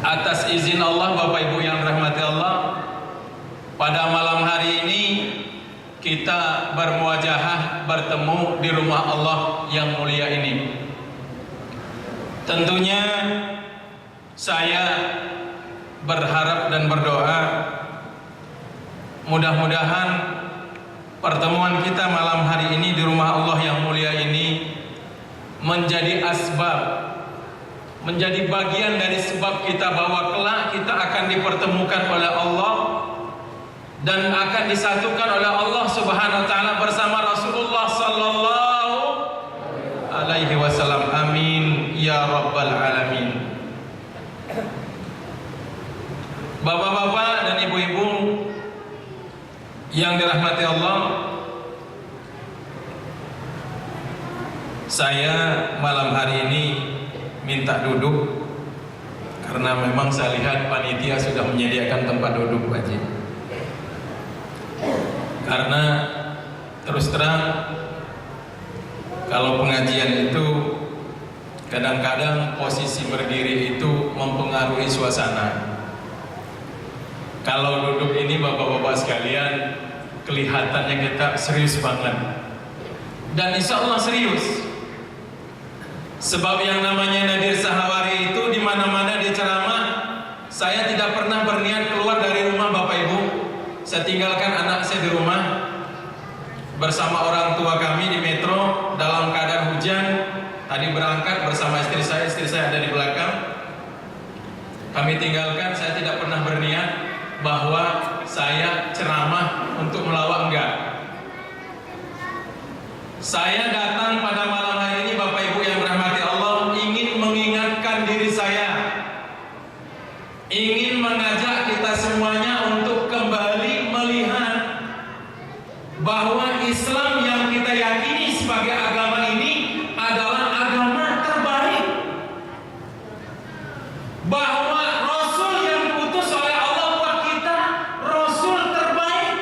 Atas izin Allah, Bapak Ibu yang dirahmati Allah, pada malam hari ini kita bermuajahah bertemu di rumah Allah yang mulia ini. Tentunya saya berharap dan berdoa mudah-mudahan pertemuan kita malam hari ini di rumah Allah yang mulia ini menjadi asbab, menjadi bagian dari sebab kita bahwa kelak kita akan dipertemukan oleh Allah dan akan disatukan oleh Allah Subhanahu wa taala bersama Rasulullah sallallahu alaihi wasallam. Amin ya rabbal alamin. Bapak-bapak dan ibu-ibu yang dirahmati Allah, saya malam hari ini minta duduk karena memang saya lihat panitia sudah menyediakan tempat duduk, Pak Haji. Karena terus terang kalau pengajian itu kadang-kadang posisi berdiri itu mempengaruhi suasana. Kalau duduk ini bapak-bapak sekalian kelihatannya kita serius banget, dan insya Allah serius. Sebab yang namanya Nadir Sahawari itu di mana-mana dia ceramah, saya tidak pernah berniat keluar dari rumah Bapak Ibu. Saya tinggalkan anak saya di rumah bersama orang tua kami di metro dalam keadaan hujan. Tadi berangkat bersama istri saya ada di belakang. Kami tinggalkan, saya tidak pernah berniat bahwa saya ceramah untuk melawak, enggak. Saya datang pada malam hari ini Bapak Ibu yang dirahmati Allah ingin mengingatkan diri saya, ingin mengajak kita semuanya untuk kembali melihat bahwa Islam yang kita yakini sebagai agama ini adalah agama terbaik, bahwa Rasul yang diutus oleh Allah buat kita Rasul terbaik,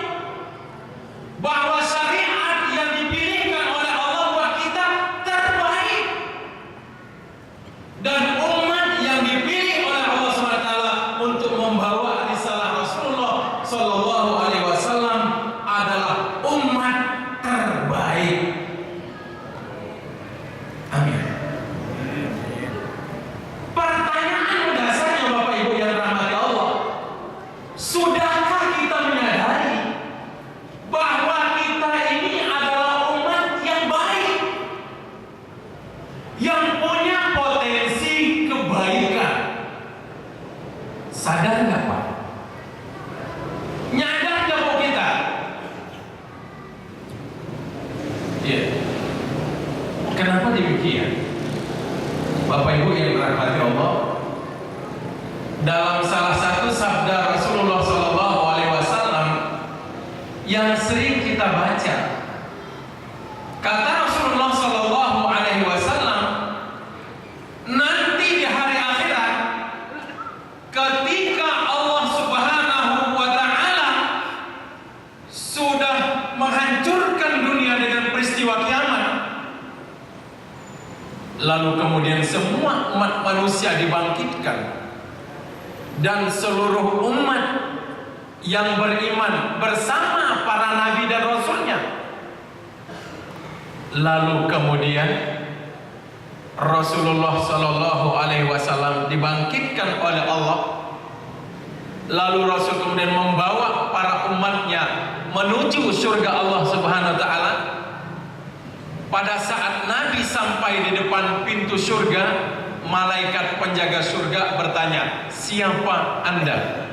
bahwa syariat yang dipilihkan oleh Allah buat kita terbaik, dan umat yang dipilih oleh Allah SWT untuk membawa risalah Rasulullah Sallallahu Alaihi Wasallam adalah umat terbaik. Amin. Pertanyaan mendasarnya Bapak Ibu yang dirahmati Allah, sudahkah kita menyadari bahwa kita ini adalah umat yang baik, yang punya potensi kebaikan? Sadar nggak Pak? Nyadar nggak Bu kita? Iya. Kenapa demikian? Bapak Ibu yang dirahmati Allah, dalam salah satu sabda Rasulullah Sallallahu Alaihi Wasallam yang sering kita baca, kata Rasulullah Sallallahu Alaihi Wasallam, nanti di hari akhirat ketika Allah Subhanahu wa taala sudah menghancurkan dunia dengan peristiwa kiamat, lalu kemudian semua umat manusia dibangkitkan dan seluruh umat yang beriman bersama para nabi dan rasulnya. Lalu kemudian Rasulullah Sallallahu Alaihi Wasallam dibangkitkan oleh Allah. Lalu Rasul kemudian membawa para umatnya menuju surga Allah Subhanahu Wa Taala. Pada saat Nabi sampai di depan pintu surga, malaikat penjaga surga bertanya, siapa Anda?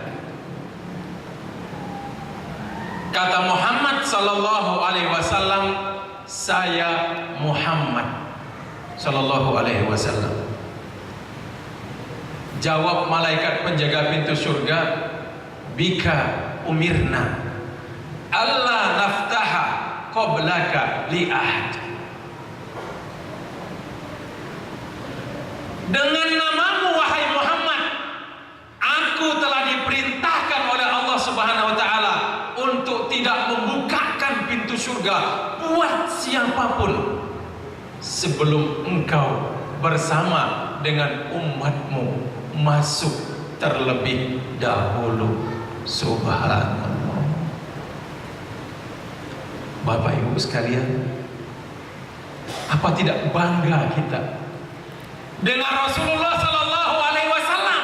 Kata Muhammad Sallallahu Alaihi Wasallam, saya Muhammad Sallallahu Alaihi Wasallam. Jawab malaikat penjaga pintu surga, bika umirna Allah naftaha qablaka li ahad. Dengan namamu wahai Muhammad, aku telah diperintahkan oleh Allah Subhanahu wa taala untuk tidak membukakan pintu surga buat siapapun sebelum engkau bersama dengan umatmu masuk terlebih dahulu. Subhanallah. Bapak Ibu sekalian, apa tidak bangga kita dengan Rasulullah Sallallahu Alaihi Wasallam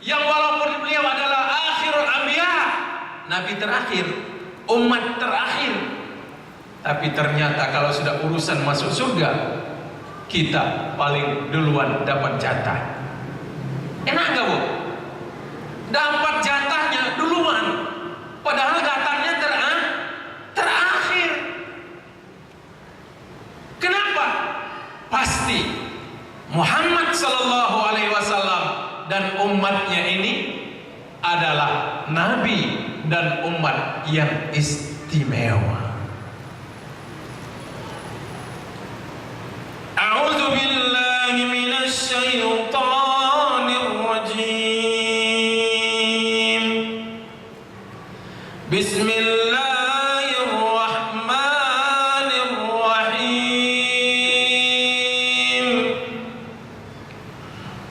yang walaupun beliau adalah akhirul anbiya, nabi terakhir, umat terakhir, tapi ternyata kalau sudah urusan masuk surga, kita paling duluan dapat jatah. Enak gak Bu? Dapat jatahnya duluan, padahal datangnya terakhir. Kenapa? Pasti Muhammad Sallallahu Alaihi Wasallam dan umatnya ini adalah nabi dan umat yang istimewa. A'udzu billahi minasy syaithanir rajim. Bismillahirrahmanirrahim.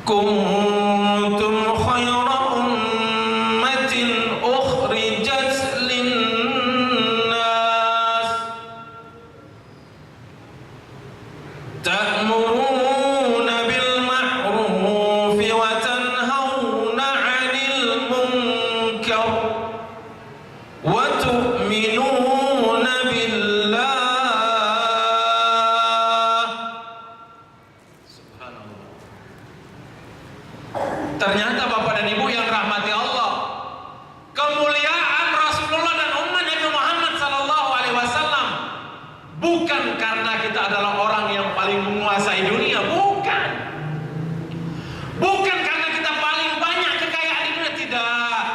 Kuntum khayra ummatin ukhrijat linnas ta'muruna bil ma'ruf wa tanhauna 'anil munkar wa tu'minuna billah. Subhanallah. Ternyata Bapak dan Ibu yang rahmati Allah, kemuliaan Rasulullah dan umat Nabi Muhammad Sallallahu Alaihi Wasallam bukan karena kita adalah orang yang paling menguasai dunia, bukan. Bukan karena kita paling banyak kekayaan di dunia, tidak.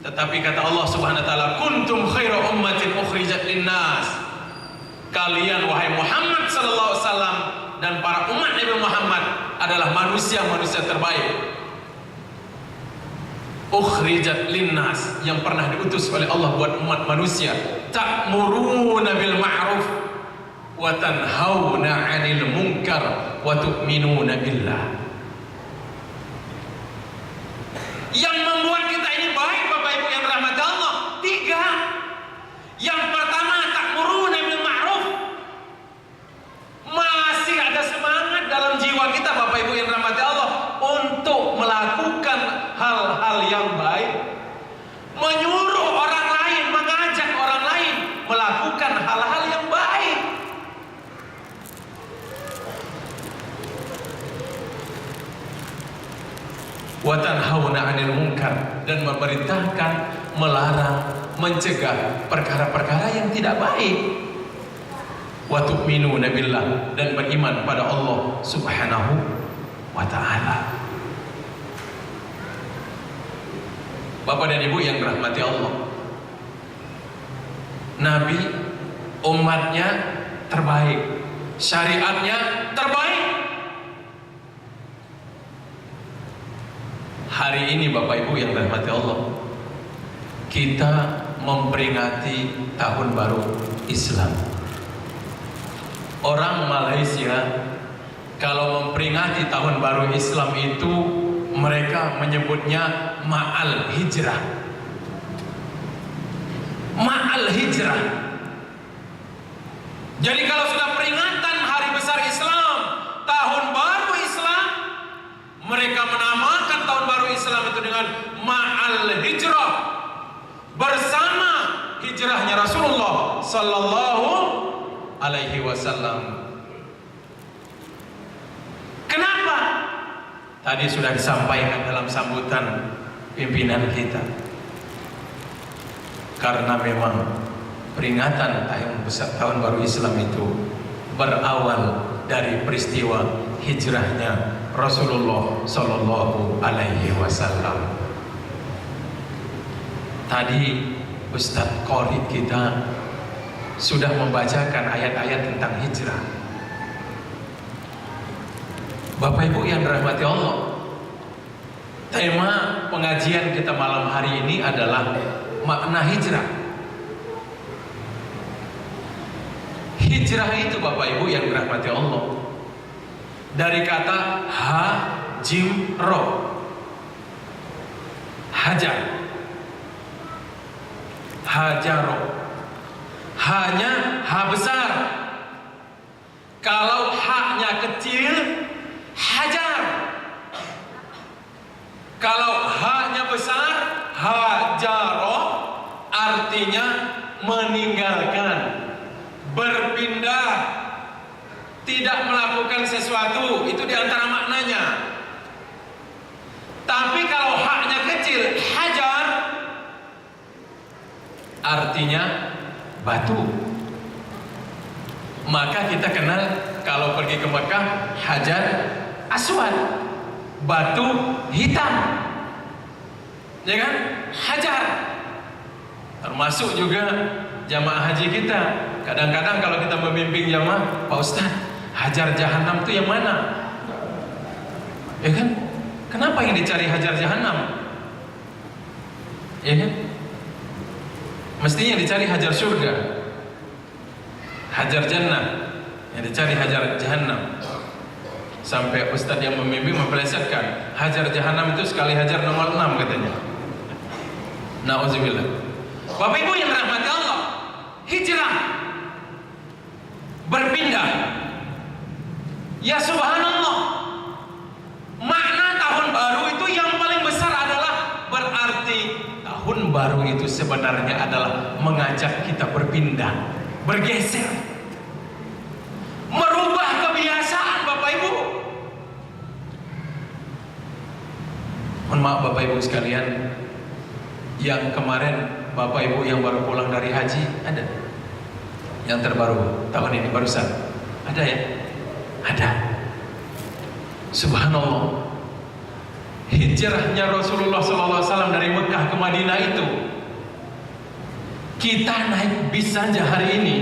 Tetapi kata Allah Subhanahu wa taala, kuntum khaira ummatin ukhrijat linnas. Kalian wahai Muhammad sallallahu alaihi wasallam dan para umat Nabi Muhammad adalah manusia-manusia terbaik. Ukhrijat linnas, yang pernah diutus oleh Allah buat umat manusia. Ta'muruna bil ma'ruf wa tanhauna 'anil munkar wa tu'minuna billah. Yang membuat kita ini baik Bapak Ibu yang rahmati Allah, tiga. Yang pertama, ta'muruna bil ma'ruf. Masih ada semangat dalam jiwa kita Bapak Ibu yang rahmati Allah untuk melakukan hal-hal yang baik, menyuruh orang lain, mengajak orang lain melakukan hal-hal yang baik. Wa tanhauna 'anil munkar, dan memerintahkan, melarang, mencegah perkara-perkara yang tidak baik. Wa tu'minuna billah, dan beriman pada Allah Subhanahu wa ta'ala. Bapak dan Ibu yang rahmati Allah, Nabi umatnya terbaik, syariatnya terbaik. Hari ini Bapak Ibu yang rahmati Allah, kita memperingati tahun baru Islam. Orang Malaysia kalau memperingati tahun baru Islam itu mereka menyebutnya Ma'al Hijrah. Ma'al Hijrah. Jadi kalau sudah peringatan hari besar Islam, tahun baru Islam, mereka menamakan tahun baru Islam itu dengan Ma'al Hijrah, bersama hijrahnya Rasulullah Sallallahu Alaihi Wasallam. Kenapa? Tadi sudah disampaikan dalam sambutan pimpinan kita. Karena memang peringatan tahun baru Islam itu berawal dari peristiwa hijrahnya Rasulullah Sallallahu Alaihi Wasallam. Tadi Ustadz Qori kita sudah membacakan ayat-ayat tentang hijrah. Bapak Ibu yang dirahmati Allah, tema pengajian kita malam hari ini adalah makna hijrah. Hijrah itu Bapak Ibu yang dirahmati Allah, dari kata jim ro. Hajar, hajaro. Hanya ha besar. Kalau haknya kecil, hajar. Kalau haknya besar, hajaro, artinya meninggalkan, berpindah, tidak melakukan sesuatu. Itu diantara maknanya. Tapi kalau haknya kecil, hajar, artinya batu. Maka kita kenal kalau pergi ke Mekah, Hajar Aswad, batu hitam, ya kan? Hajar. Termasuk juga jamaah haji kita. Kadang-kadang kalau kita membimbing jamaah, Pak Ustadz, hajar jahanam itu yang mana? Ya kan? Kenapa yang dicari hajar jahanam? Ya kan? Mestinya dicari hajar surga, hajar jannah. Yang dicari hajar jahanam. Sampai ustadz yang membimbing mempelesetkan, hajar jahanam itu sekali hajar nomor 6 katanya. Nauzubillah. Bapak Ibu yang dirahmati Allah, hijrah, berpindah. Ya subhanallah, makna tahun baru itu yang paling besar adalah berarti tahun baru itu sebenarnya adalah mengajak kita berpindah, bergeser, merubah kebiasaan. Bapak Ibu, mohon maaf Bapak Ibu sekalian, yang kemarin Bapak Ibu yang baru pulang dari haji ada? Yang terbaru tahun ini barusan ada ya? Ada. Subhanallah, hijrahnya Rasulullah SAW dari Mekah ke Madinah itu, kita naik bis saja hari ini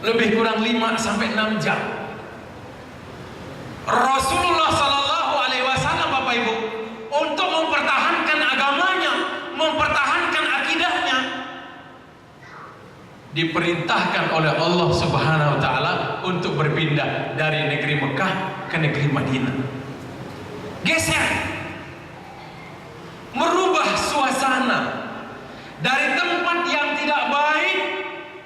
lebih kurang 5-6 jam. Rasulullah SAW, Bapak Ibu, untuk mempertahankan agamanya, mempertahankan akidahnya, diperintahkan oleh Allah Subhanahu wa Ta'ala untuk berpindah dari negeri Mekah ke negeri Madinah. Geser, merubah suasana dari tempat yang tidak baik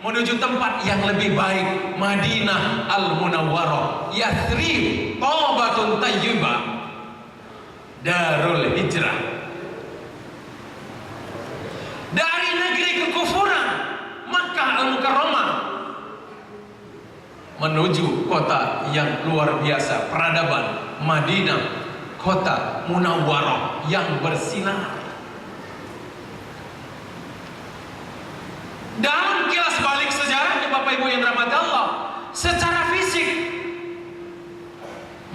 menuju tempat yang lebih baik. Madinah Al-Munawwarah, Yathrib, Taubatun Tayyibah, Darul Hijrah. Dari negeri kekufuran Makkah Al-Mukarramah menuju kota yang luar biasa, peradaban, Madinah, kota Munawwarah yang bersinar. Dalam kilas balik sejarahnya Bapak Ibu yang dirahmati Allah, secara fisik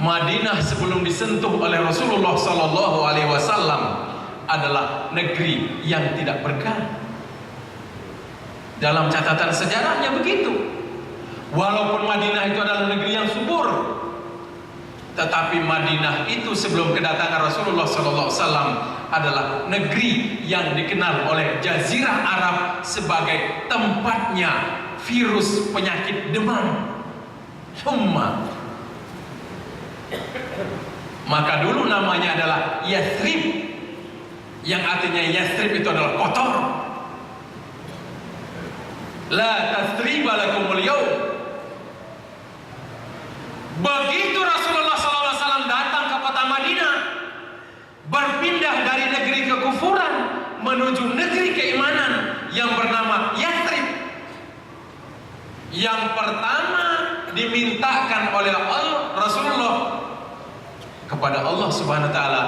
Madinah sebelum disentuh oleh Rasulullah SAW adalah negeri yang tidak berkah. Dalam catatan sejarahnya begitu. Walaupun Madinah itu adalah negeri yang subur, tetapi Madinah itu sebelum kedatangan Rasulullah SAW adalah negeri yang dikenal oleh Jazirah Arab sebagai tempatnya virus penyakit demam, humma. Maka dulu namanya adalah Yathrib, yang artinya Yathrib itu adalah kotor. La tasriba lakumul yawm. Begitu Rasulullah SAW datang ke kota Madinah, berpindah dari negeri kekufuran menuju negeri keimanan yang bernama Yathrib. Yang pertama dimintakan oleh Rasulullah kepada Allah Subhanahu wa Ta'ala,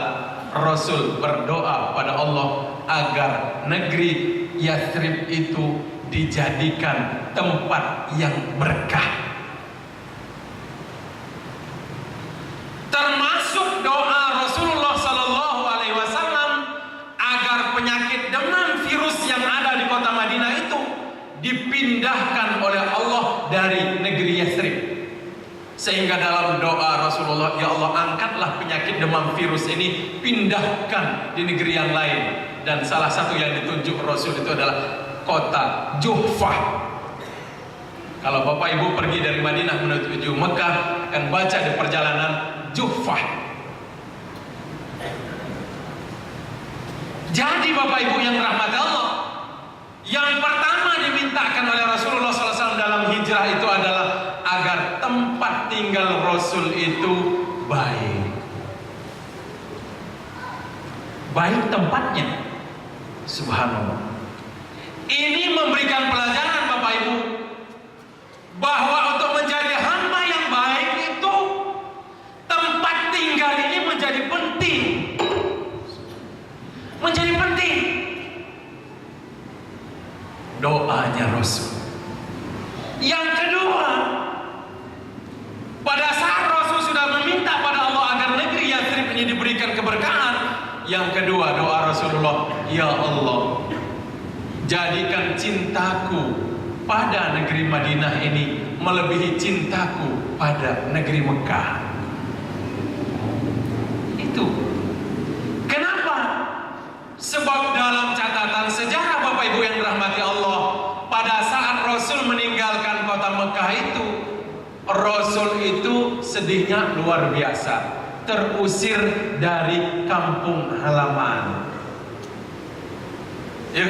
Rasul berdoa pada Allah agar negeri Yathrib itu dijadikan tempat yang berkah. Termasuk doa Rasulullah SAW agar penyakit demam virus yang ada di kota Madinah itu dipindahkan oleh Allah dari negeri Yathrib. Sehingga dalam doa Rasulullah, ya Allah, angkatlah penyakit demam virus ini, pindahkan di negeri yang lain. Dan salah satu yang ditunjuk Rasul itu adalah kota Juhfah. Kalau Bapak Ibu pergi dari Madinah menuju Mekah, akan baca di perjalanan Juhfah. Jadi Bapak Ibu yang rahmati Allah, yang pertama dimintakan oleh Rasulullah SAW dalam hijrah itu adalah agar tempat tinggal Rasul itu baik. Baik tempatnya. Subhanallah. Ini memberikan pelajaran Bapak Ibu, bahwa untuk menjadi hamba yang baik itu tempat tinggal ini menjadi penting. Menjadi penting. Doanya Rasul. Yang kedua, pada saat Rasul sudah meminta pada Allah agar negeri Yathrib ini diberikan keberkahan, yang kedua doa Rasulullah, ya Allah, jadikan cintaku pada negeri Madinah ini melebihi cintaku pada negeri Mekah. Itu. Kenapa? Sebab dalam catatan sejarah Bapak Ibu yang dirahmati Allah, pada saat Rasul meninggalkan kota Mekah itu, Rasul itu sedihnya luar biasa, terusir dari kampung halaman. Ya.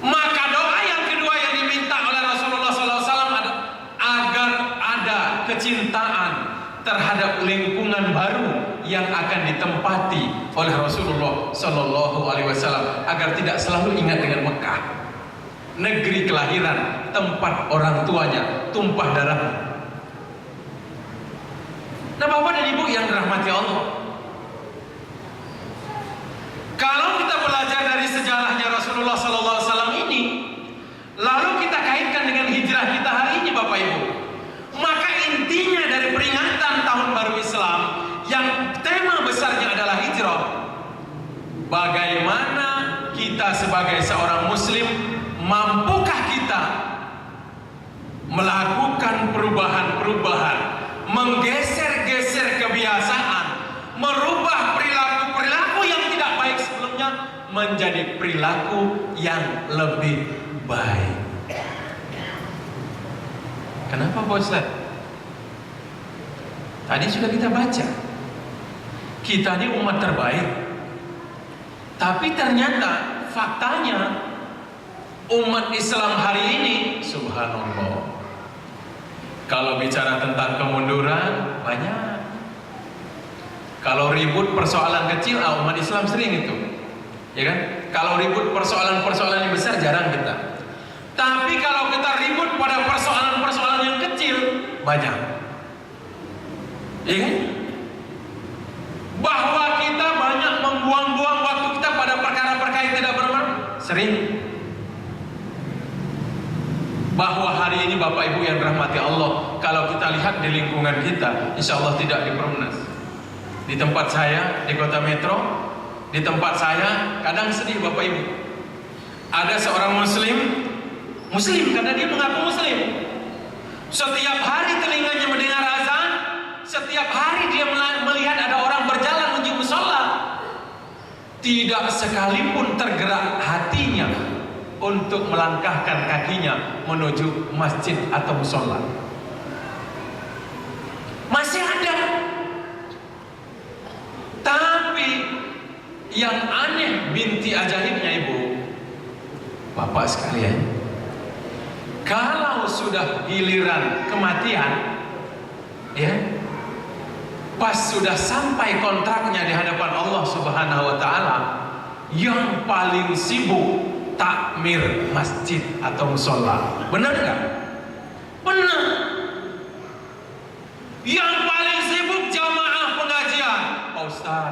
Maka doa yang kedua yang diminta oleh Rasulullah SAW agar ada kecintaan terhadap lingkungan baru yang akan ditempati oleh Rasulullah SAW, agar tidak selalu ingat dengan Mekah, negeri kelahiran, tempat orang tuanya tumpah darahnya. Nah Bapak dan Ibu yang dirahmati Allah, kalau kita belajar dari sejarahnya Rasulullah SAW ini, lalu kita kaitkan dengan hijrah kita hari ini Bapak Ibu, maka intinya dari peringatan Tahun Baru Islam yang tema besarnya adalah hijrah, bagaimana kita sebagai seorang muslim, mampukah kita melakukan perubahan-perubahan, menggeser-geser kebiasaan, merubah perilaku-perilaku yang tidak baik sebelumnya menjadi perilaku yang lebih baik. Kenapa Pak Ustaz? Tadi sudah kita baca, kita ini umat terbaik, tapi ternyata faktanya umat Islam hari ini, subhanallah, kalau bicara tentang kemunduran banyak. Kalau ribut persoalan kecil, umat Islam sering itu, ya kan? Kalau ribut persoalan-persoalan yang besar jarang kita. Tapi kalau kita ribut pada persoalan-persoalan yang kecil banyak, ya kan? Bahwa kita banyak membuang-buang waktu kita pada perkara-perkara yang tidak bermanfaat, sering. Bahwa hari ini Bapak Ibu yang dirahmati Allah, kalau kita lihat di lingkungan kita, insya Allah tidak dipermunas. Di tempat saya, di kota metro, di tempat saya, kadang sedih Bapak Ibu, ada seorang muslim karena dia mengaku muslim, setiap hari telinganya mendengar azan, setiap hari dia melihat ada orang berjalan menuju musola, tidak sekalipun tergerak hatinya untuk melangkahkan kakinya menuju masjid atau musola. Masih ada. Tapi yang aneh, binti ajaibnya Ibu, Bapak sekalian, kalau sudah giliran kematian, ya, pas sudah sampai kontraknya di hadapan Allah Subhanahu wa taala, yang paling sibuk takmir masjid atau musola. Benar nggak? Benar. Yang paling sibuk jamaah pengajian. Pak Ustaz,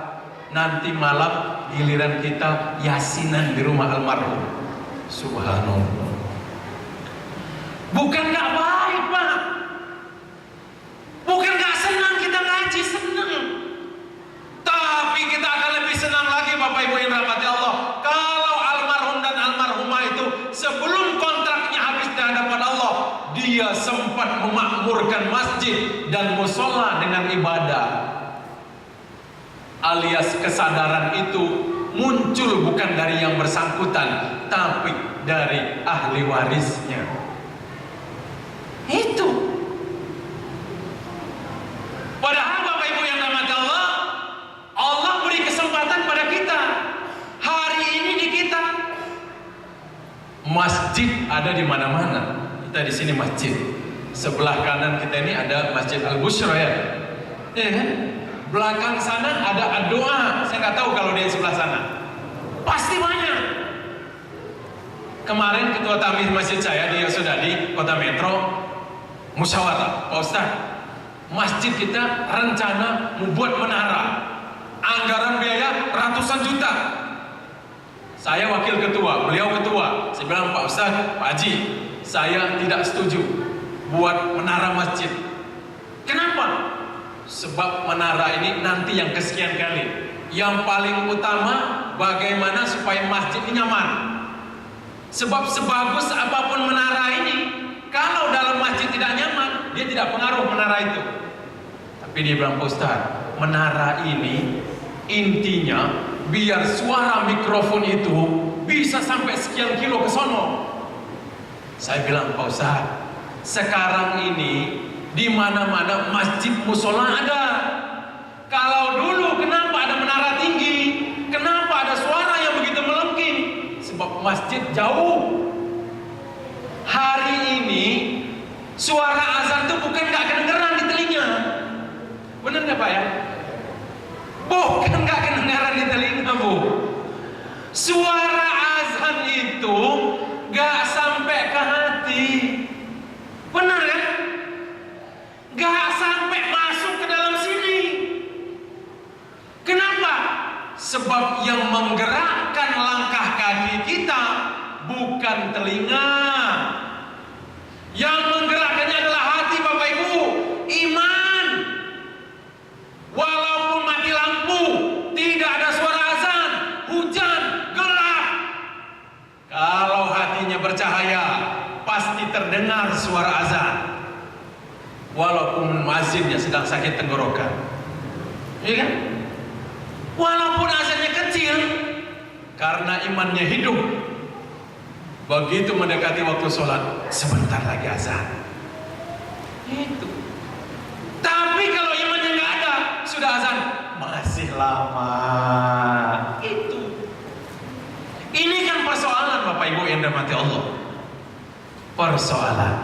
nanti malam giliran kita yasinan di rumah almarhum. Subhanallah. Bukan nggak baik Pak, bukan nggak senang kita ngaji, senang. Tapi kita akan lebih senang lagi Bapak Ibu yang dirahmati Allah, kalau almarhum dan almarhumah itu sebelum kontraknya habis di hadapan Allah, dia sempat memakmurkan masjid dan musola dengan ibadah. Alias kesadaran itu muncul bukan dari yang bersangkutan, tapi dari ahli warisnya. Itu. Padahal Bapak Ibu yang dirahmati Allah, Allah beri kesempatan pada kita mana-mana. Kita di sini masjid. Sebelah kanan kita ini ada Masjid Al-Bushra ya. Belakang sana ada doa. Saya nggak tahu kalau di sebelah sana. Pasti banyak. Kemarin ketua tamir masjid saya di Yosudadi, Kota Metro, musyawarah, Pak Ustaz, masjid kita rencana membuat menara, anggaran biaya ratusan juta. Saya wakil ketua, beliau ketua. Saya bilang, Pak Ustaz, Pak Haji, saya tidak setuju buat menara masjid. Kenapa? Sebab menara ini nanti yang kesekian kali. Yang paling utama, bagaimana supaya masjid ini nyaman. Sebab sebagus apapun menara ini, kalau dalam masjid tidak nyaman, dia tidak pengaruh menara itu. Tapi dia bilang, Ustaz, menara ini intinya biar suara mikrofon itu bisa sampai sekian kilo ke sono. Saya bilang, Pak Ustaz, sekarang ini di mana-mana masjid musola ada. Kalau dulu kenapa ada menara tinggi? Kenapa ada suara yang begitu melengking? Sebab masjid jauh. Hari ini suara azan itu bukan nggak kedengeran di telinga. Benar nggak Pak ya? Bukan nggak kedengeran di telinga, Bu. Suara azan itu nggak sampai ke hati. Benar ya? Nggak sampai masuk ke dalam sini. Kenapa? Sebab yang menggerakkan langkah kaki kita bukan telinga. Yang menggerakkannya adalah hati, Bapak Ibu. Iman. Walaupun mati lampu, tidak ada suara azan, hujan, gelap, kalau hatinya bercahaya, pasti terdengar suara azan. Walaupun muazzinnya sedang sakit tenggorokan, iya kan? Walaupun azannya kecil, karena imannya hidup. Begitu mendekati waktu sholat, sebentar lagi azan. Itu. Tapi kalau imannya nggak ada, sudah azan, masih lama. Itu. Ini kan persoalan Bapak Ibu yang dirahmati Allah. Persoalan.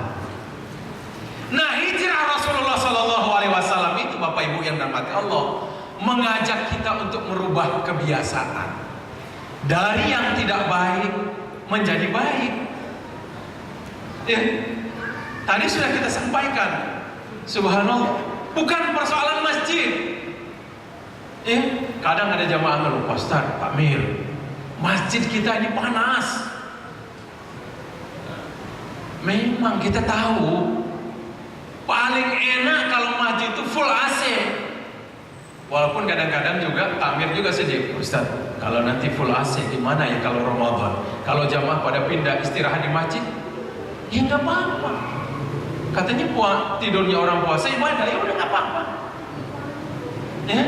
Nah, hijrah Rasulullah Sallallahu Alaihi Wasallam itu Bapak Ibu yang dirahmati Allah, mengajak kita untuk merubah kebiasaan dari yang tidak baik menjadi baik. Ya, tadi sudah kita sampaikan, subhanallah, bukan persoalan masjid. Ya, kadang ada jamaah ngeluh, Pak Ustaz, Pak Mir, masjid kita ini panas. Memang kita tahu paling enak kalau masjid itu full AC. Walaupun kadang-kadang juga takmir juga sedih, Ustaz, kalau nanti full AC gimana ya kalau Ramadan? Kalau jamaah pada pindah istirahat di masjid, ya nggak apa-apa. Katanya tidurnya orang puasa ibadah, ya udah nggak apa-apa. Ya.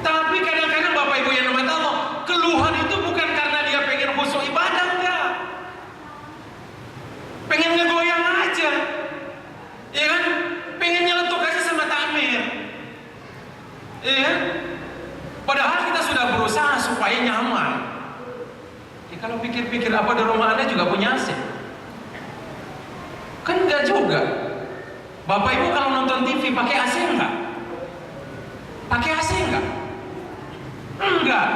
Tapi kadang-kadang Bapak Ibu yang dirahmati Allah, keluhan itu bukan karena dia pengen khusyuk ibadah, enggak. Pengen ngegoyang aja, ya kan? Pengen nyeletuk aja sama takmir. Ya, padahal kita sudah berusaha supaya nyaman. Ya, kalau pikir-pikir apa di rumah Anda juga punya AC? Kan enggak juga. Bapak Ibu kalau nonton TV pakai AC enggak? Pakai AC enggak? Enggak.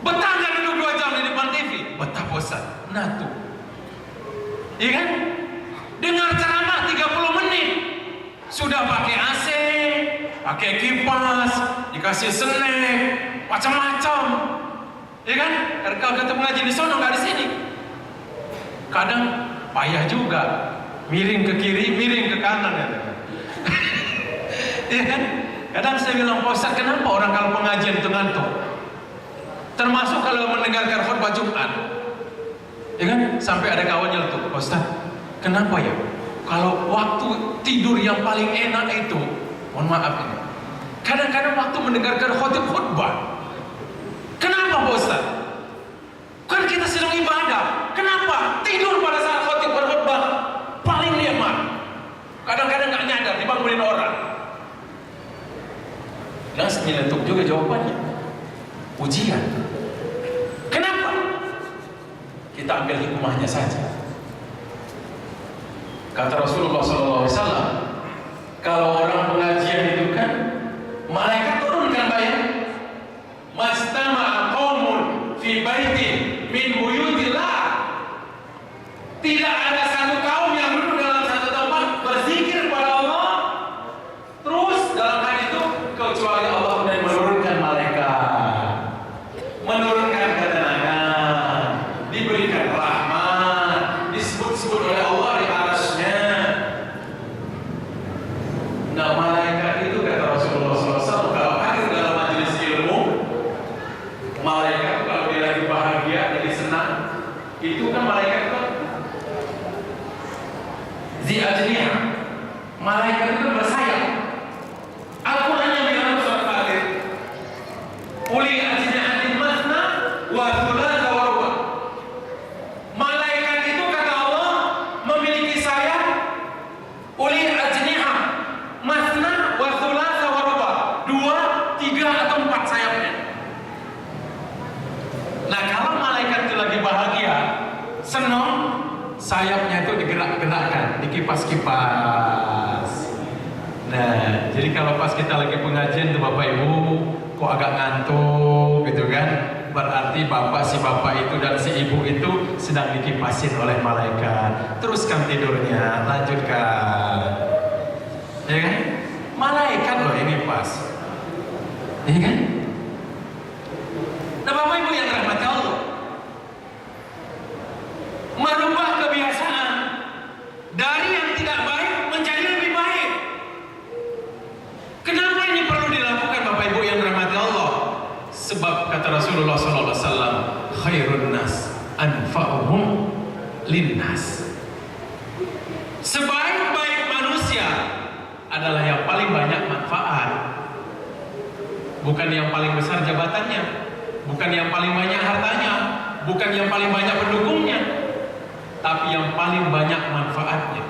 Betah nggak duduk 2 jam di depan TV? Betah bosan. Nah tuh, iya kan? Dengar ceramah 30 menit sudah pakai AC, pakai kipas, dikasih snack, macam-macam, ya kan? Kalau ketemu ngaji di sono nggak di sini. Kadang payah juga, miring ke kiri, miring ke kanan, ya ya kan? Kadang saya bilang, Pak Ustaz, kenapa orang kalau pengajian itu ngantuk? Termasuk kalau mendengarkan khutbah Jumat, ya kan? Sampai ada kawan nyeletuk, Pak Ustaz, kenapa ya? Kalau waktu tidur yang paling enak itu, mohon maaf ini, kadang-kadang waktu mendengarkan khutbah. Kenapa Pak Ustaz? Kan kita sedang ibadah. Kenapa tidur pada saat khutbah paling nikmat? Kadang-kadang nggak nyadar dibangunin orang. Langsung nyeletuk juga jawabannya. Ujian. Kenapa? Kita ambil hikmahnya saja. Kata Rasulullah SAW, kalau orang pengajian itu kan malaikat turun kan Pak ya? Mastama'a qaumun fi baitin min buyutillah. Tidak ada satu kaum yang duduk dalam satu tempat berzikir kepada Allah terus dalam hal itu kecuali Allah kemudian menurunkan malaikat, menurunkan ketenangan, diberikan rahmat, disebut-sebut oleh Allah di atasnya. Nah, malaikat itu kata Rasulullah SAW, kalau hadir dalam majelis ilmu, malaikat kalau dia lagi bahagia, jadi senang, itu kan malaikat kan zi'ajniha, malaikat itu bersayap. Al-Quran yang bilang surat Fatir, uli ajnihatin masna wa thulatha wa ruba. Malaikat itu kata Allah memiliki sayap uli ajniha masna wa thulatha wa ruba, 2, 3 atau 4 sayapnya. Nah, kalau malaikat itu lagi bahagia, senang, sayapnya itu digerak-gerakkan, dikipas-kipas. Nah, jadi kalau pas kita lagi pengajian tuh Bapak Ibu kok agak ngantuk gitu kan, berarti si bapak itu dan si ibu itu sedang dikipasin oleh malaikat. Teruskan tidurnya, lanjutkan. Ya kan? Malaikat loh ini pas. Ya kan? Nah, Bapak Ibu yang dirahmati Allah, merubah kebiasaan dari yang tidak baik menjadi lebih baik. Kenapa ini perlu dilakukan Bapak Ibu yang dirahmati Allah? Sebab kata Rasulullah SAW, khairun nas anfa'uhum linnas. Sebaik-baik manusia adalah yang paling banyak manfaat. Bukan yang paling besar jabatannya, bukan yang paling banyak hartanya, bukan yang paling banyak pendukungnya, tapi yang paling banyak manfaatnya.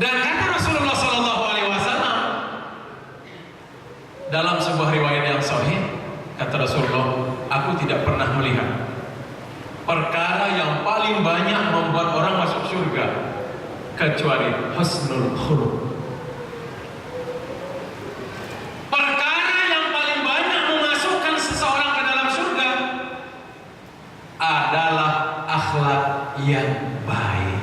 Dan kata Rasulullah SAW dalam sebuah riwayat yang sahih, kata Rasulullah, aku tidak pernah melihat perkara yang paling banyak membuat orang masuk surga kecuali husnul khuluq. Perkara yang paling banyak memasukkan seseorang ke dalam surga adalah akhlak yang baik.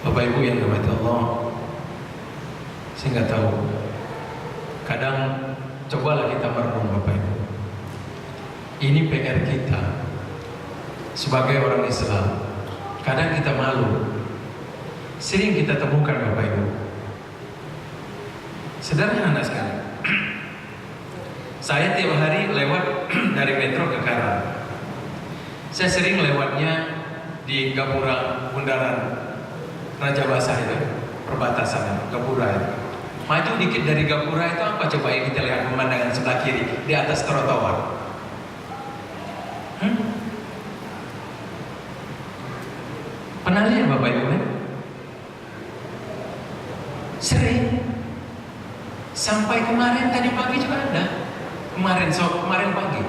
Bapak Ibu yang dirahmati Allah, saya nggak tahu. Kadang cobalah kita merenung Bapak Ibu. Ini PR kita sebagai orang Islam. Kadang kita malu. Sering kita temukan Bapak Ibu. Sederhana sekali. Saya tiap hari lewat dari Metro ke Karang. Saya sering lewatnya di Gapura Bundaran Raja Basah itu, perbatasan Gapura itu. Maju dikit dari Gapura itu apa coba yang kita lihat pemandangan sebelah kiri di atas trotoar. Pernah lihat Bapak Ibu kan? Sering. Sampai kemarin tadi pagi juga ada. Kemarin pagi.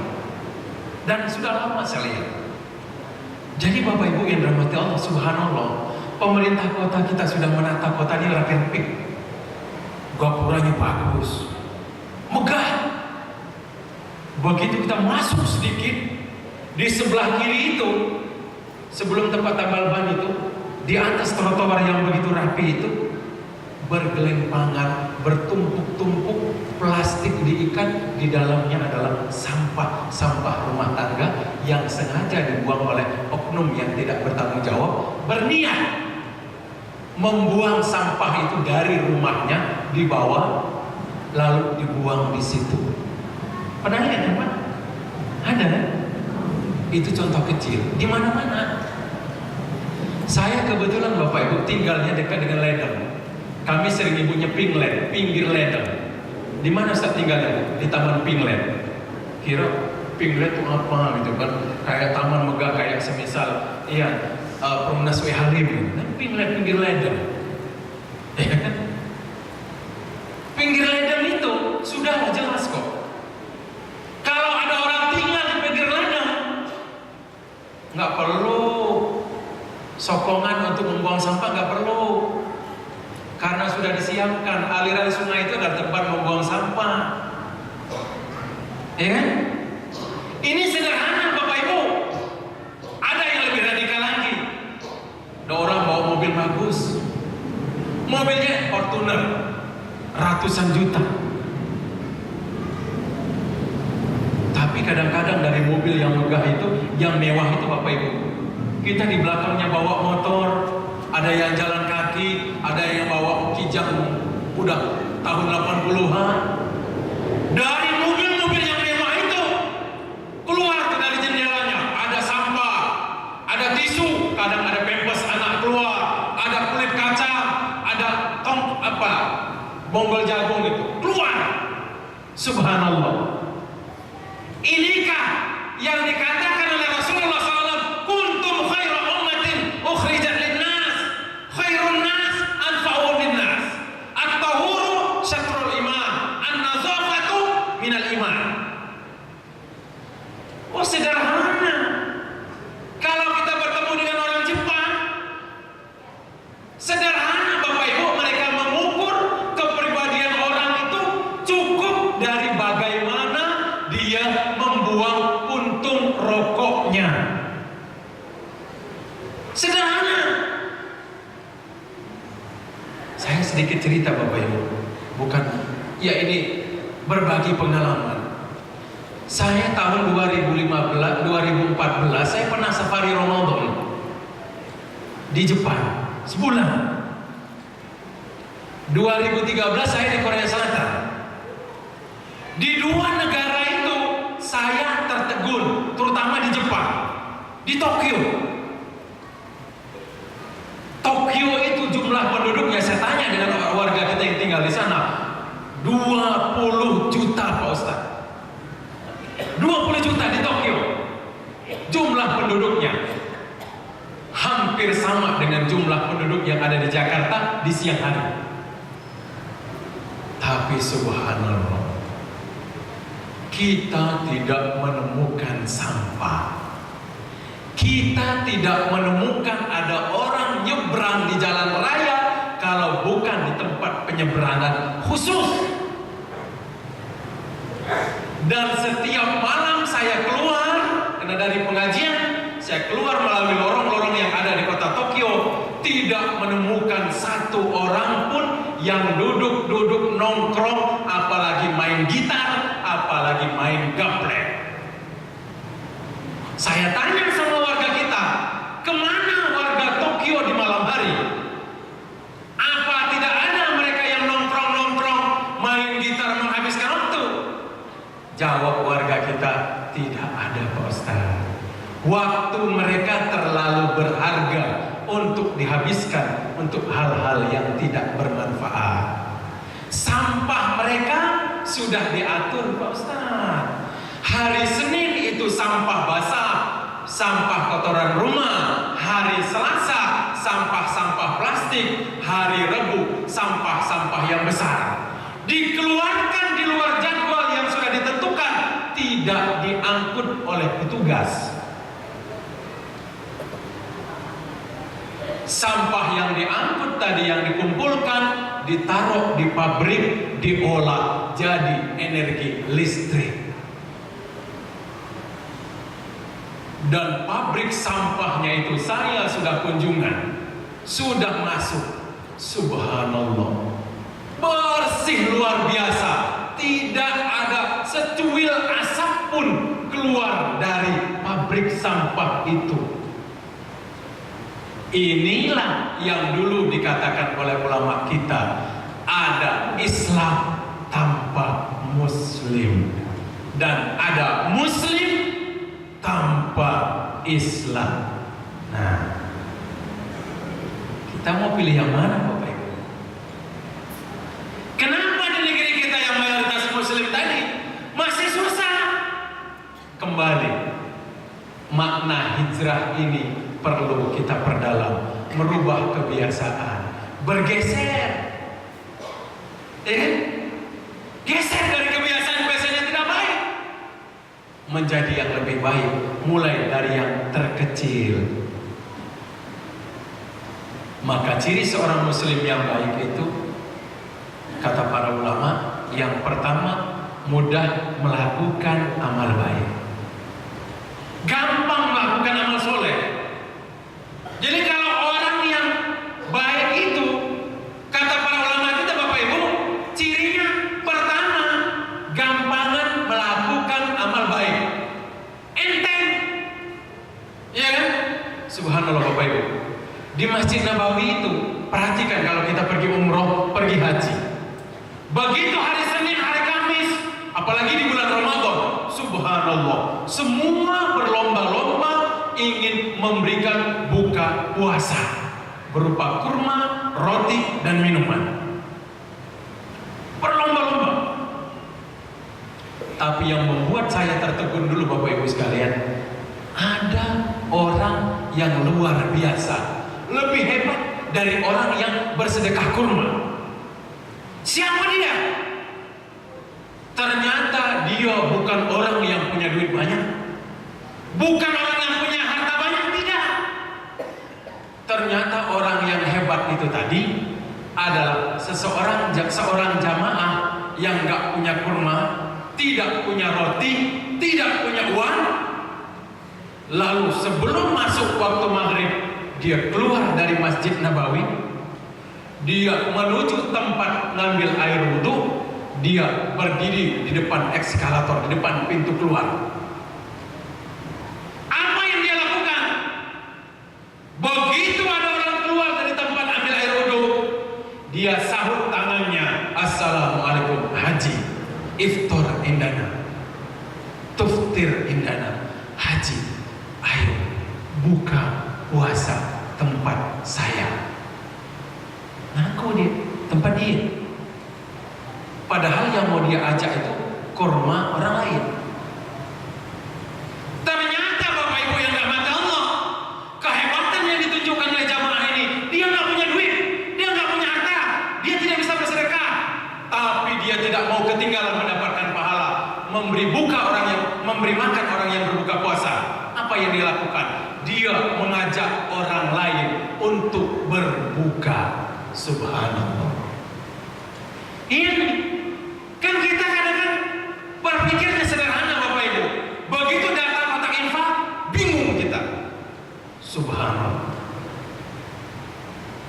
Dan sudah lama saya lihat. Jadi Bapak Ibu yang dirahmati Allah, subhanallah, pemerintah kota kita sudah menata kota ini rapi-rapi. Gapuranya bagus, megah. Begitu kita masuk sedikit, di sebelah kiri itu, sebelum tempat tambal ban itu, di atas trotoar yang begitu rapi itu, bergelimpangan, bertumpuk-tumpuk plastik diikat, di dalamnya adalah sampah rumah tangga yang sengaja dibuang oleh oknum yang tidak bertanggung jawab, berniat membuang sampah itu dari rumahnya, dibawa lalu dibuang di situ. Pernah lihat kan Pak? Ada kan? Itu contoh kecil di mana-mana. Saya kebetulan Bapak Ibu tinggalnya dekat dengan ledeng. Kami sering ibunya pinggir ledeng. Di mana Ustaz tinggalnya? Di Taman Pinglet. Kira Pinglet itu apa gitu kan? Kayak taman megah, kayak semisal Perumnas W Halim. Nah, Pinglet pinggir ledeng. Pinggir ledeng itu sudah jelas kok. Kalau ada orang tinggal di pinggir ledeng, nggak perlu Karena sudah disiapkan aliran sungai itu adalah tempat membuang sampah. Ya kan? Ini sederhana Bapak Ibu. Ada yang lebih radikal lagi. Ada orang bawa mobil bagus. Mobilnya Fortuner, ratusan juta. Tapi kadang-kadang dari mobil yang megah itu, yang mewah itu Bapak Ibu, kita di belakangnya bawa motor, ada yang jalan kaki, ada yang bawa kijang udah tahun 80-an. Dari mobil-mobil yang mewah itu keluar tuh dari jendelanya, ada sampah, ada tisu, kadang ada pampers anak keluar, ada kulit kacang, ada bonggol jagung itu keluar. Subhanallah. Inikah yang dikatakan oleh Rasulullah SAW, kuntum khaira ummatin ukhrijat linnas, khairun nas anfa'uhum linnas, at-tahuru syatrul iman, an-nazafatu minal iman. Oh, sederhana. Kalau kita bertemu dengan orang Jepang, sederhana Bapak Ibu, mereka mengukur kepribadian orang itu cukup dari bagaimana dia membuang puntung rokoknya. Sederhana. Saya sedikit cerita Bapak Ibu, bukan ya, ini berbagi pengalaman. Saya tahun 2014 saya pernah safari Ramadan di Jepang sebulan. 2013 saya di Korea Selatan. Di dua negara itu saya tertegun, terutama di Jepang, di Tokyo. Tokyo itu jumlah penduduknya, saya tanya dengan warga kita yang tinggal di sana, 20 juta Pak Ustaz. 20 juta di Tokyo. Jumlah penduduknya hampir sama dengan jumlah penduduk yang ada di Jakarta di siang hari. Tapi subhanallah, kita tidak menemukan sampah. Kita tidak menemukan ada orang nyebrang di jalan raya kalau bukan di tempat penyeberangan khusus. Dan setiap malam saya keluar, karena dari pengajian saya keluar melalui lorong-lorong yang ada di kota Tokyo, tidak menemukan satu orang pun yang duduk-duduk nongkrong, apalagi main gitar, apalagi main gaplek. Saya tanya sama warga kita, kemana warga Tokyo di malam hari? Apa tidak ada mereka yang nongkrong-nongkrong, main gitar, menghabiskan waktu? Jawab warga kita, tidak ada Pak Ustaz. Waktu mereka terlalu berharga untuk dihabiskan untuk hal-hal yang tidak bermanfaat. Sampah mereka sudah diatur Pak Ustaz. Hari Senin itu sampah basah, sampah kotoran rumah. Hari Selasa sampah-sampah plastik. Hari Rabu sampah-sampah yang besar. Dikeluarkan di luar jadwal yang sudah ditentukan, tidak diangkut oleh petugas. Sampah yang diangkut tadi, yang dikumpulkan, ditaruh di pabrik, diolah jadi energi listrik. Dan pabrik sampahnya itu saya sudah kunjungan, sudah masuk. Subhanallah, bersih luar biasa, tidak ada secuil asap pun keluar dari pabrik sampah itu. Inilah yang dulu dikatakan oleh ulama kita, ada Islam tanpa Muslim, dan ada Muslim tanpa Islam. Nah, kita mau pilih yang mana Bapak Ibu? Kenapa di negeri kita yang mayoritas Muslim tadi masih susah? Kembali, makna hijrah ini perlu kita perdalam, merubah kebiasaan, bergeser, geser dari kebiasaan-kebiasaan yang tidak baik menjadi yang lebih baik, mulai dari yang terkecil. Maka ciri seorang muslim yang baik itu, kata para ulama, yang pertama mudah melakukan amal baik, gampang melakukan amal soleh. Jadi kalau orang yang baik itu, kata para ulama kita Bapak Ibu, cirinya pertama gampangan melakukan amal baik, enteng, ya kan? Subhanallah Bapak Ibu. Di Masjid Nabawi itu, perhatikan kalau kita pergi umroh, pergi haji. Begitu hari Senin, hari Kamis, apalagi di bulan Ramadan, subhanallah, semua berlomba-lomba ingin memberikan buka puasa berupa kurma, roti, dan minuman. Berlomba-lomba. Tapi yang membuat saya tertegun dulu Bapak Ibu sekalian, ada orang yang luar biasa, lebih hebat dari orang yang bersedekah kurma. Siapa dia? Ternyata dia bukan orang yang punya duit banyak, bukan orang yang punya harta banyak, tidak. Ternyata orang yang hebat itu tadi adalah seorang jamaah yang gak punya kurma, tidak punya roti, tidak punya uang. Lalu sebelum masuk waktu maghrib, dia keluar dari Masjid Nabawi, dia menuju tempat ngambil air wudhu, dia berdiri di depan ekskalator, di depan pintu keluar. Apa yang dia lakukan? Begitu ada orang keluar dari tempat ambil air wudhu, dia sahut tangannya, assalamualaikum haji, iftar indana, tuftir indana, haji, ayo buka puasa tempat saya. Ngaku dia, tempat dia. Padahal yang mau dia ajak itu kurma orang lain. Ternyata Bapak Ibu yang dirahmati Allah, kehebatan yang ditunjukkan oleh jamaah ini, dia nggak punya duit, dia nggak punya harta, dia tidak bisa bersedekah, tapi dia tidak mau ketinggalan mendapatkan pahala memberi makan orang yang berbuka puasa. Apa yang dia lakukan? Dia mengajak orang lain untuk berbuka. Subhanallah. Ini kan kita kadang-kadang berpikirnya sederhana Bapak Ibu. Begitu datang kotak infak, bingung kita. Subhanallah.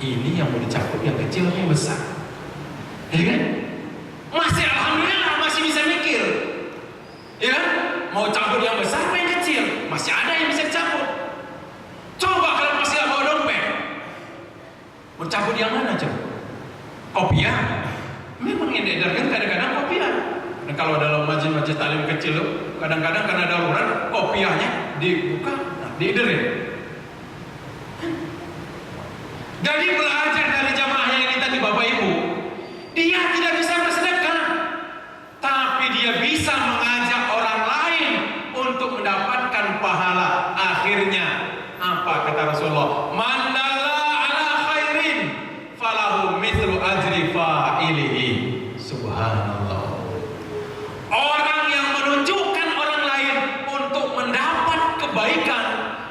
Ini yang mau dicabut yang kecil atau yang besar? Ya kan? Masih alhamdulillah masih bisa mikir. Ya kan? Mau cabut yang besar apa yang kecil? Masih ada yang bisa dicabut. Coba kalau masih gak bawa dompet, mau cabut yang mana coba? Kopiah? Memang yang diedarkan kadang-kadang kopiah. Dan kalau dalam masjid-masjid taklim kecil, kadang-kadang karena darurat kopiahnya dibuka, diederin. Jadi belajar dari jamaahnya ini tadi Bapak Ibu, dia tidak bisa bersedekah, tapi dia bisa mengajak orang lain untuk mendapatkan pahala. Akhirnya apa kata Rasulullah? Man dalla ala khairin falahu mithlu ajri fa'ilihi. Subhanallah. Orang yang menunjukkan orang lain untuk mendapat kebaikan,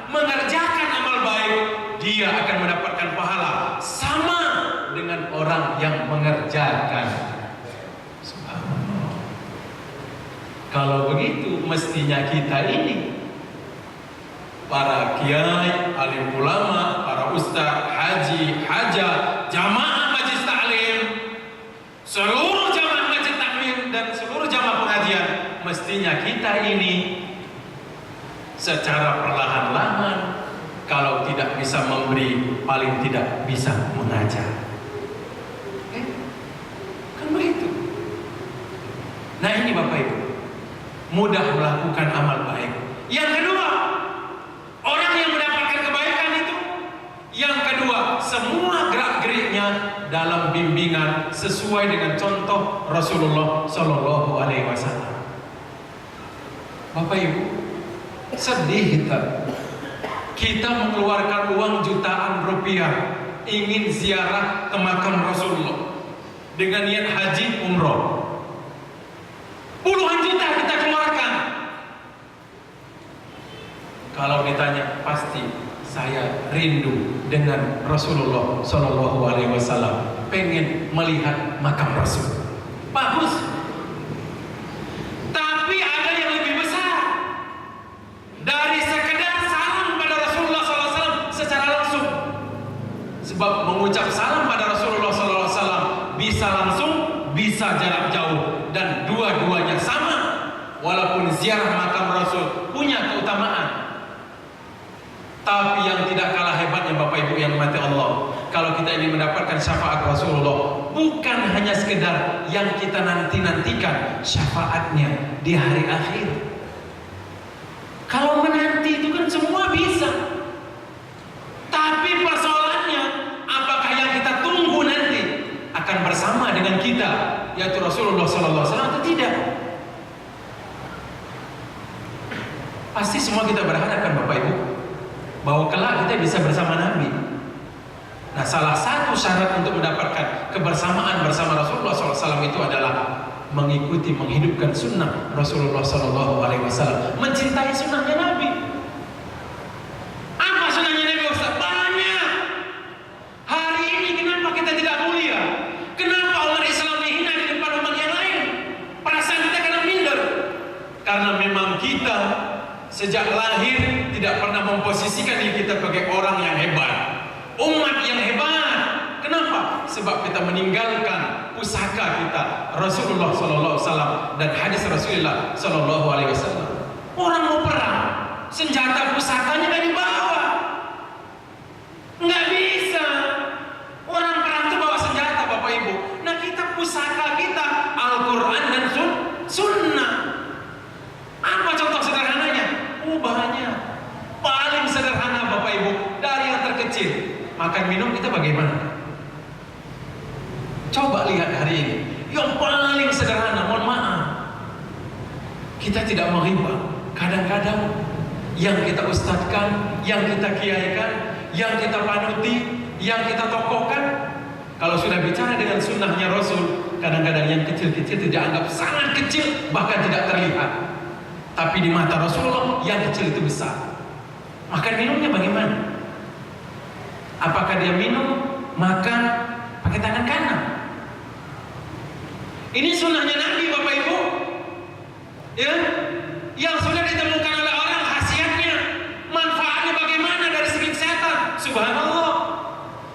mengerjakan amal baik, dia akan mendapatkan pahala sama dengan orang yang mengerjakan. Subhanallah. Kalau begitu mestinya kita ini, para kiai, alim ulama, para ustaz, haji, hajah, jamaah majlis taklim, seluruh jamaah majlis taklim dan seluruh jamaah pengajian, mestinya kita ini secara perlahan-lahan, kalau tidak bisa memberi, paling tidak bisa mengajar. Kan begitu. Nah ini Bapak Ibu, mudah melakukan amal baik. Yang kedua, orang yang mendapatkan kebaikan itu, yang kedua, semua gerak-geriknya dalam bimbingan sesuai dengan contoh Rasulullah Shallallahu Alaihi Wasallam. Bapak Ibu, sedih kita mengeluarkan uang jutaan rupiah ingin ziarah ke makam Rasulullah dengan niat haji umroh. Puluhan juta kita keluarkan. Kalau ditanya pasti saya rindu dengan Rasulullah Shallallahu Alaihi Wasallam, pengen melihat makam Rasul. Bagus. Tapi ada yang lebih besar dari sekedar salam pada Rasulullah SAW secara langsung. Sebab mengucap salam pada Rasulullah SAW bisa langsung, bisa jarak jauh, dan dua-duanya sama. Walaupun ziarah makam Rasul punya keutamaan, tapi yang tidak kalah hebatnya Bapak Ibu yang dimati Allah, kalau kita ingin mendapatkan syafaat Rasulullah, bukan hanya sekedar yang kita nanti-nantikan syafaatnya di hari akhir. Kalau menanti itu kan semua bisa, tapi persoalannya apakah yang kita tunggu nanti akan bersama dengan kita, yaitu Rasulullah SAW, atau tidak? Pasti semua kita berharap kan Bapak Ibu, bahwa kelak kita bisa bersama Nabi. Nah, salah satu syarat untuk mendapatkan kebersamaan bersama Rasulullah SAW itu adalah mengikuti, menghidupkan sunnah Rasulullah SAW, mencintai sunnahnya Nabi. Apa sunnahnya Nabi Ustaz? Banyak. Hari ini kenapa kita tidak mulia? Kenapa umat Islam dihina di depan umat yang lain? Perasaan kita kena minder. Karena memang kita sejak lahir tidak pernah memposisikan diri kita sebagai orang yang hebat, umat yang hebat. Kenapa? Sebab kita meninggalkan pusaka kita Rasulullah SAW dan hadis Rasulullah SAW. Orang mau perang, senjata pusakanya nggak dibawa, nggak bisa. Orang perang itu bawa senjata Bapak Ibu. Nah, kita pusaka kita Al-Quran dan Sunnah. Apa contoh sederhananya? Banyak. Paling sederhana Bapak Ibu, dari yang terkecil, makan minum kita bagaimana? Coba lihat hari ini, yang paling sederhana, mohon maaf, kita tidak menghibah. Kadang-kadang yang kita ustadkan, yang kita kiaikan, yang kita panuti, yang kita tokohkan, kalau sudah bicara dengan sunnahnya Rasul, kadang-kadang yang kecil-kecil tidak anggap sangat kecil, bahkan tidak terlihat. Tapi di mata Rasulullah yang kecil itu besar. Makan minumnya bagaimana? Apakah dia minum, makan pakai tangan kanan? Ini sunnahnya Nabi Bapak Ibu, ya, yang sudah ditemukan oleh orang khasiatnya, manfaatnya bagaimana dari segi kesehatan. Subhanallah.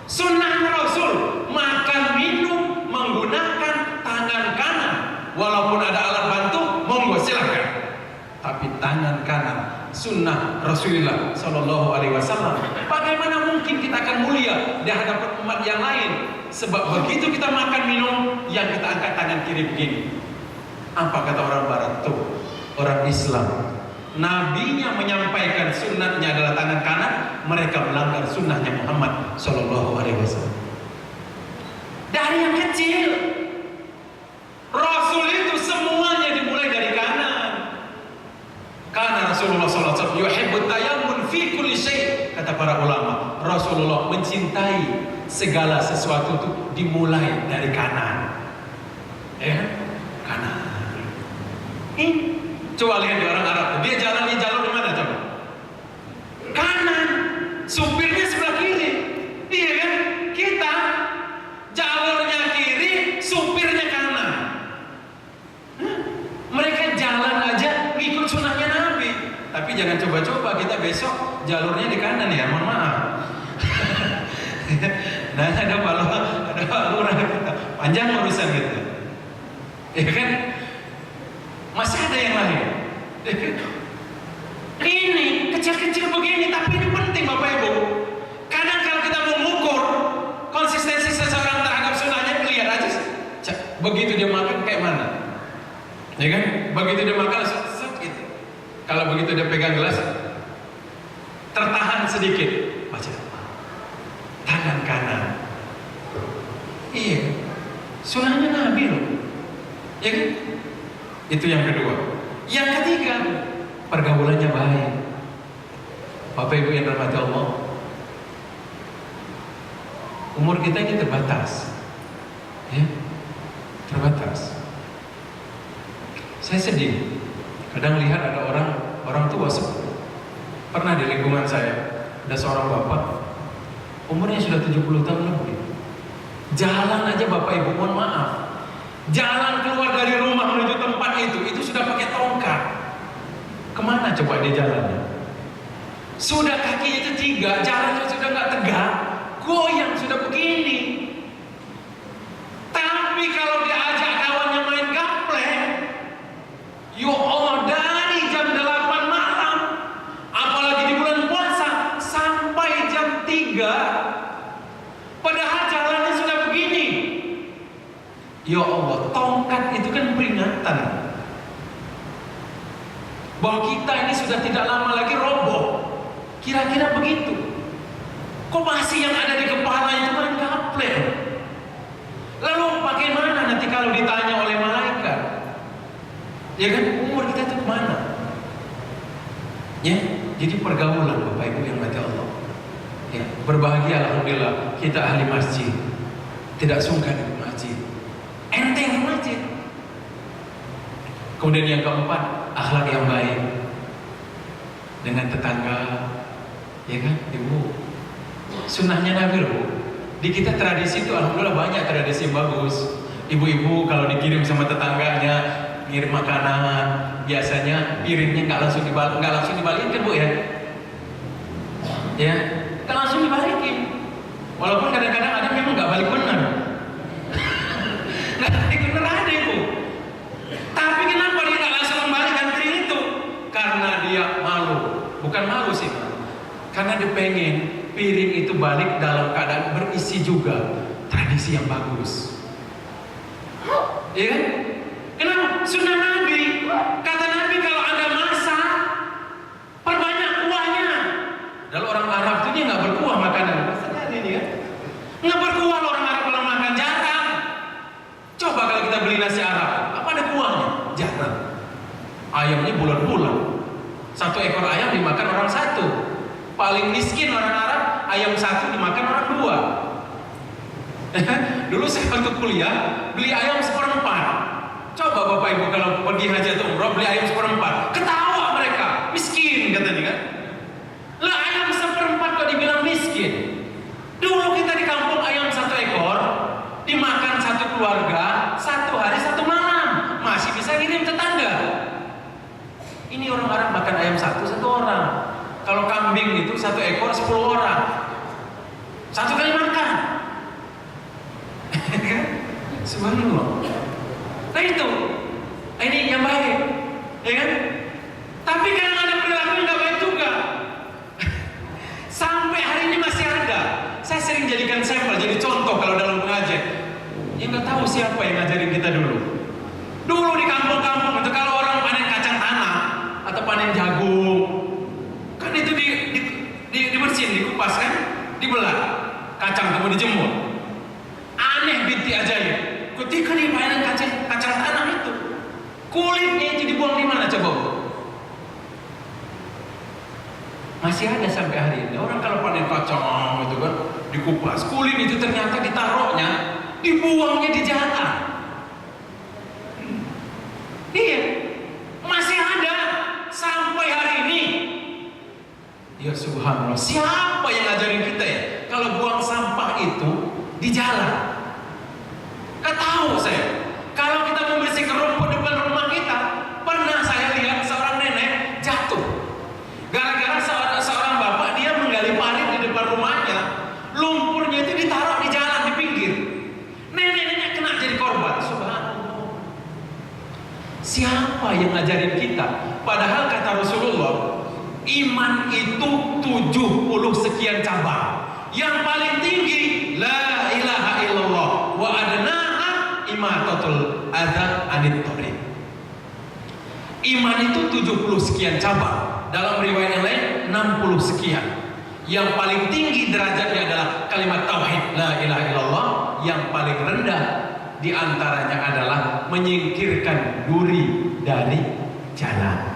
Sunnahnya Rasul, makan minum menggunakan tangan kanan. Walaupun ada alat bantu, monggo silakan. Tapi tangan kanan, sunnah Rasulullah Sallallahu Alaihi Wasallam. Bagaimana mungkin kita akan mulia di hadapan umat yang lain? Sebab begitu kita makan minum, yang kita angkat tangan kiri begini. Apa kata orang Barat tuh? Orang Islam, nabinya menyampaikan sunnahnya adalah tangan kanan, mereka melanggar sunnahnya Muhammad Sallallahu Alaihi Wasallam. Dari yang kecil, Rasul itu semuanya dimulai dari kanan. Karena Rasulullah SAW yuhibbut tayammun fi kulli syai', kata para ulama. Rasulullah mencintai segala sesuatu itu dimulai dari kanan. Ya, kanan. Coba lihat di orang Arab, dia jalan di jalur di mana coba? Kanan. Supirnya sebelah kiri. Iya kan? Kita jalurnya kiri, supirnya kanan. Mereka jalan aja ngikut sunnahnya Nabi. Tapi jangan coba-coba kita besok jalurnya di kanan ya, mohon maaf. Nah, ada lurah kita panjang urusan gitu, ya kan? Masih ada yang lain. Ini kecil-kecil begini, tapi ini penting Bapak Ibu. Kadang kalau kita mengukur konsistensi seseorang terhadap sunnahnya, lihat aja, begitu dia makan kayak mana, ya kan? Begitu dia makan set gitu. Kalau begitu dia pegang gelas, tertahan sedikit, baca tangan kanan. Iya, sunnahnya Nabi loh, ya kan? Itu yang kedua. Yang ketiga, pergaulannya baik. Bapak Ibu yang dirahmati Allah, umur kita ini terbatas, ya, terbatas. Saya sedih kadang lihat ada orang tua sepuh. Pernah di lingkungan saya Ada seorang bapak, umurnya sudah 70 tahun lebih. Jalan aja Bapak Ibu, mohon maaf, jalan keluar dari rumah menuju tempat itu sudah pakai tongkat. Kemana coba dia jalannya? Sudah kakinya itu 3, jalannya sudah nggak tegak, goyang sudah begini. Tapi kalau diajak kawannya main gaplek, ya Allah, dari jam 8 malam, apalagi di bulan puasa, sampai jam 3, padahal jalannya sudah begini. Ya Allah, tongkat itu kan peringatan bahwa kita ini sudah tidak lama lagi roboh. Kira-kira begitu. Kok masih yang ada di kepala itu main gaplek? Lalu bagaimana nanti kalau ditanya oleh malaikat? Ya kan, umur kita itu kemana? Ya, jadi pergaulan Bapak Ibu yang mati Allah. Ya, berbahagia alhamdulillah kita ahli masjid. Tidak sungkan di masjid. Enteng di masjid. Kemudian yang keempat, akhlak yang baik dengan tetangga. Ya kan, Ibu. Sunnahnya Nabi loh. Di kita tradisi itu alhamdulillah banyak tradisi yang bagus. Ibu-ibu kalau dikirim sama tetangganya ngirim makanan, biasanya piringnya nggak langsung dibalikin Bu ya. Ya, nggak langsung dibalikin. Walaupun kadang-kadang ada memang nggak balik benar. Nggak balik benar ada Ibu. Tapi kenapa dia nggak langsung membalikkan piring itu? Karena dia malu. Bukan malu sih, karena dia pengen piring itu balik dalam keadaan berisi juga. Tradisi yang bagus. Ya kan? Kenapa? Sunnah Nabi. Kata Nabi kalau Anda masak, perbanyak kuahnya. Kalau orang Arab itu dia nggak berkuah makanan. Maksudnya ini ya, nggak berkuah orang Arab kalau makan, jarang. Coba kalau kita beli nasi Arab, apa ada kuahnya? Jarang. Ayamnya bulan-bulan. 1 ekor ayam dimakan orang 1. Paling miskin orang Arab, ayam 1 dimakan orang 2. Dulu saya waktu kuliah beli ayam 1/4. Coba Bapak Ibu kalau pergi haji atau umroh beli ayam 1/4, ketawa mereka, miskin katanya kan. Lah ayam 1/4 kok dibilang miskin? Dulu kita di kampung ayam 1 ekor dimakan 1 keluarga 1 hari 1 malam, masih bisa ngirim tetangga. Ini orang Arab makan ayam 1 orang. Kalau kambing itu 1 ekor 10 orang. 1 kali makan. Subhanallah. Nah itu, ini yang baik, ya kan? Tapi kadang ada perilaku yang nggak baik juga. Sampai hari ini masih ada. Saya sering jadikan sampel, jadi contoh kalau dalam pengajian. Ya nggak tahu siapa yang ngajarin kita dulu. Dulu di kampung-kampung itu kalau orang panen kacang tanah atau panen jagung, kan itu dibersihin, dikupas kan, dibelah, kacang kemudian dijemur. Aneh binti ajaib. Ketika dia panen kacang tanah itu, kulitnya itu dibuang di mana coba? Masih ada sampai hari ini. Orang kalau panen kacang itu kan dikupas, kulit itu ternyata ditaruhnya, dibuangnya di jalan. Iya, masih ada sampai hari ini. Ya subhanallah, siapa yang ngajarin kita ya? Kalau buang sampah itu di jalan. Gak tahu saya. Kalau kita membersihkan rumput depan rumah kita, pernah saya lihat seorang nenek jatuh. Gara-gara seorang bapak dia menggali parit di depan rumahnya, lumpurnya itu ditaruh di jalan di pinggir. Nenek-nenek kena jadi korban. Subhanallah. Siapa yang ngajarin kita? Padahal kata Rasulullah, iman itu 70 sekian cabang. Yang paling tinggi la ilaha illallah wa adnaha imatatul adza anit thariq. Iman itu 70 sekian cabang. Dalam riwayat yang lain 60 sekian. Yang paling tinggi derajatnya adalah kalimat tauhid la ilaha illallah. Yang paling rendah di antaranya adalah menyingkirkan duri dari jalan.